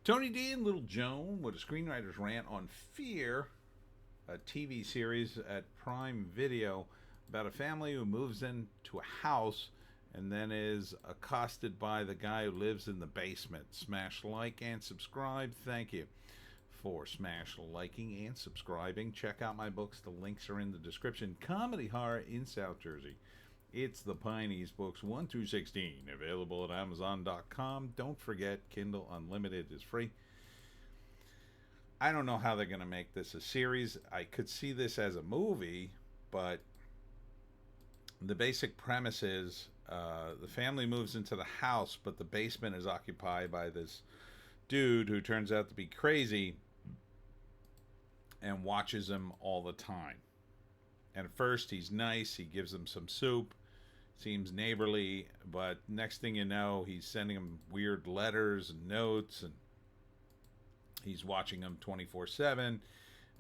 Tony D and Little Joan with a screenwriter's rant on Fear, a TV series at Prime Video about a family who moves into a house and then is accosted by the guy who lives in the basement. Smash like and subscribe. Thank you for smash liking and subscribing. Check out my books. The links are in the description. Comedy horror in South Jersey. It's the Pineys books 1 through 16, available at Amazon.com. Don't forget, Kindle Unlimited is free. I don't know how they're going to make this a series. I could see this as a movie, but the basic premise is the family moves into the house, but the basement is occupied by this dude who turns out to be crazy and watches them all the time. And at first, he's nice. He gives them some soup. Seems neighborly. But next thing you know, he's sending them weird letters and notes. And he's watching them 24/7.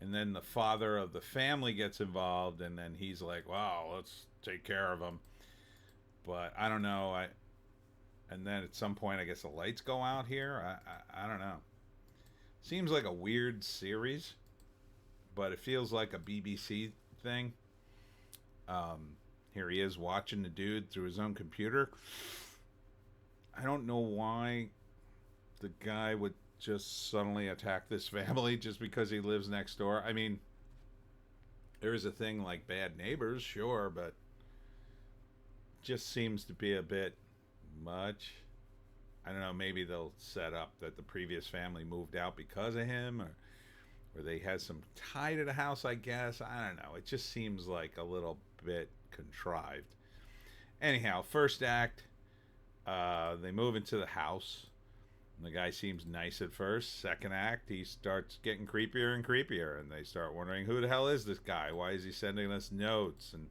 And then the father of the family gets involved. And then he's like, wow, let's take care of him. But I don't know. And then at some point, I guess the lights go out here. I don't know. Seems like a weird series. But it feels like a BBC thing. Here he is watching the dude through his own computer. I don't know why the guy would just suddenly attack this family just because he lives next door. I mean, there is a thing like bad neighbors, sure, but just seems to be a bit much. I don't know, maybe they'll set up that the previous family moved out because of him, or they had some tie to the house, I guess. I don't know. It just seems like a little bit contrived. Anyhow, first act, they move into the house. And the guy seems nice at first. Second act, he starts getting creepier and creepier, and they start wondering, who the hell is this guy? Why is he sending us notes? And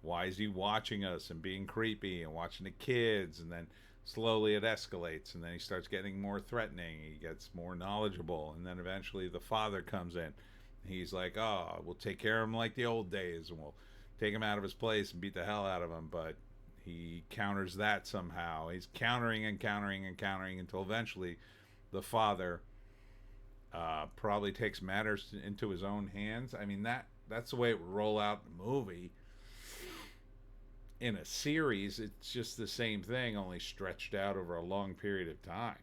why is he watching us and being creepy and watching the kids? And then slowly it escalates, and then he starts getting more threatening. He gets more knowledgeable, and then eventually the father comes in. He's like, oh, we'll take care of him like the old days, and we'll take him out of his place and beat the hell out of him. But he counters that somehow. He's countering and countering and countering until eventually the father probably takes matters into his own hands. I mean, that's the way it would roll out in the movie. In a series, it's just the same thing, only stretched out over a long period of time.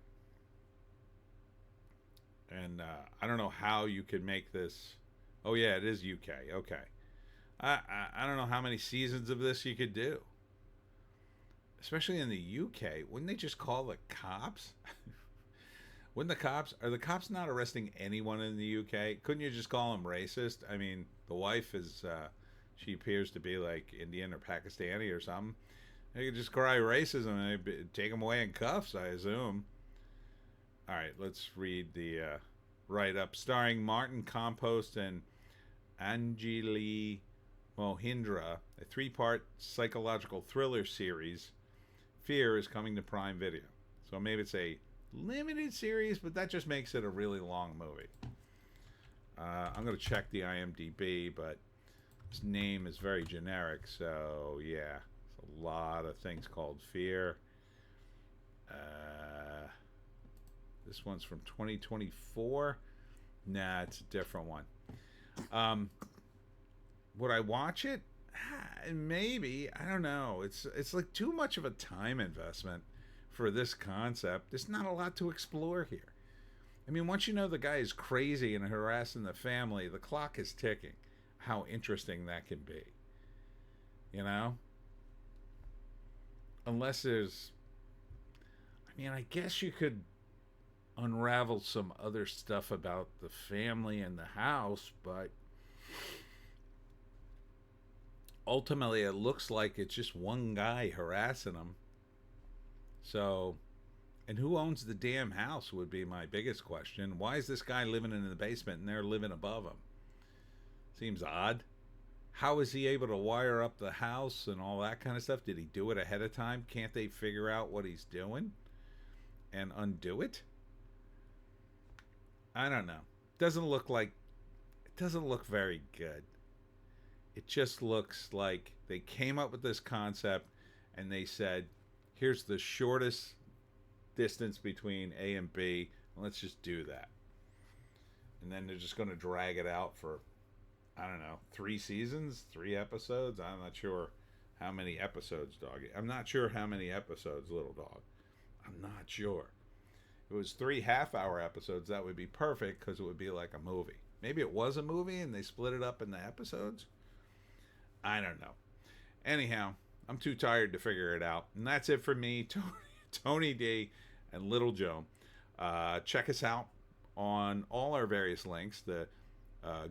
And I don't know how you could make this. Oh yeah, it is UK. Okay. I don't know how many seasons of this you could do. Especially in the UK. Wouldn't they just call the cops? Are the cops not arresting anyone in the UK? Couldn't you just call them racist? I mean, the wife is, she appears to be like Indian or Pakistani or something. They could just cry racism and they'd take them away in cuffs, I assume. All right, let's read the write-up. Starring Martin Compost and Anjali Mohindra, a 3-part psychological thriller series. Fear is coming to Prime Video. So maybe it's a limited series, but that just makes it a really long movie. I'm going to check the IMDb, but his name is very generic, so yeah. It's a lot of things called Fear. This one's from 2024. Nah, it's a different one. Would I watch it? Maybe. I don't know. It's like too much of a time investment for this concept. There's not a lot to explore here. I mean, once you know the guy is crazy and harassing the family, the clock is ticking. How interesting that can be. You know? Unless there's... I mean, I guess you could unravel some other stuff about the family and the house, but ultimately it looks like it's just one guy harassing them. So, and who owns the damn house would be my biggest question. Why is this guy living in the basement and they're living above him? Seems odd. How is he able to wire up the house and all that kind of stuff? Did he do it ahead of time? Can't they figure out what he's doing and undo it? I don't know. It doesn't look very good. It just looks like they came up with this concept and they said, here's the shortest distance between A and B. Let's just do that. And then they're just going to drag it out for, I don't know, 3 seasons, 3 episodes. I'm not sure how many episodes, dog. I'm not sure how many episodes, little dog. I'm not sure. If it was 3 half-hour episodes, that would be perfect because it would be like a movie. Maybe it was a movie and they split it up in the episodes. I don't know. Anyhow, I'm too tired to figure it out. And that's it for me, Tony D, and Little Joe. Check us out on all our various links, the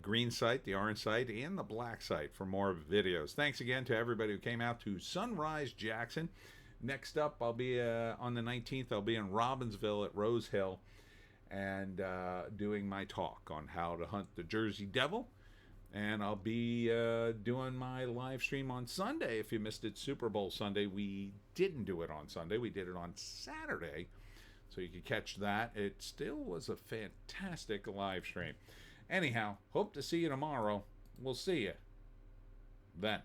green site, the orange site, and the black site for more videos. Thanks again to everybody who came out to Sunrise Jackson. Next up, I'll be on the 19th, I'll be in Robbinsville at Rose Hill and doing my talk on how to hunt the Jersey Devil. And I'll be doing my live stream on Sunday. If you missed it, Super Bowl Sunday, we didn't do it on Sunday. We did it on Saturday. So you could catch that. It still was a fantastic live stream. Anyhow, hope to see you tomorrow. We'll see you then.